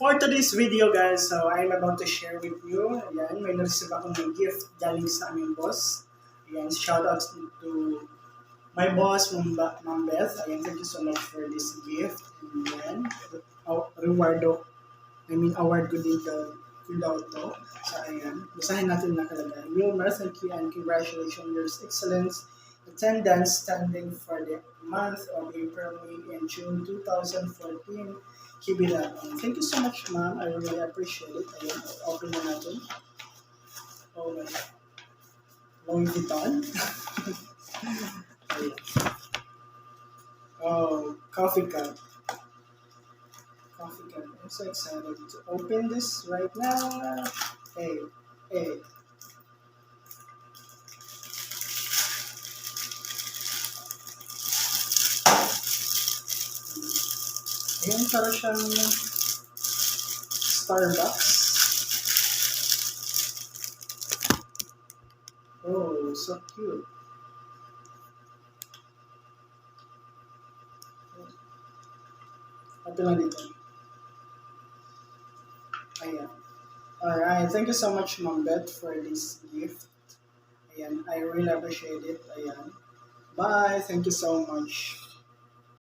For today's video guys, so I'm about to share with you, ayan, may na-receive akong may gift galing sa aming boss. Ayan, shout out to my boss, Ma'am Beth. Ayan, thank you so much for this gift. And then, award ko dito to. So ayan, basahin natin nakalagay. Wilmer, thank you and congratulations your excellence attendance standing for the month of April, May, and June 2014. Keep it up. Thank you so much, ma'am. I really appreciate it. Ayan, open na natin. Oh, my Louis Vuitton. Ayan. Oh, coffee cup. Coffee cup. I'm so excited to open this right now. Hey, hey. Ayan, para siyang Starbucks. Oh, so cute. Ito lang dito. Ayan. Alright, thank you so much, Ma'am Beth, for this gift. Ayan, I really appreciate it. Ayan. Bye, thank you so much.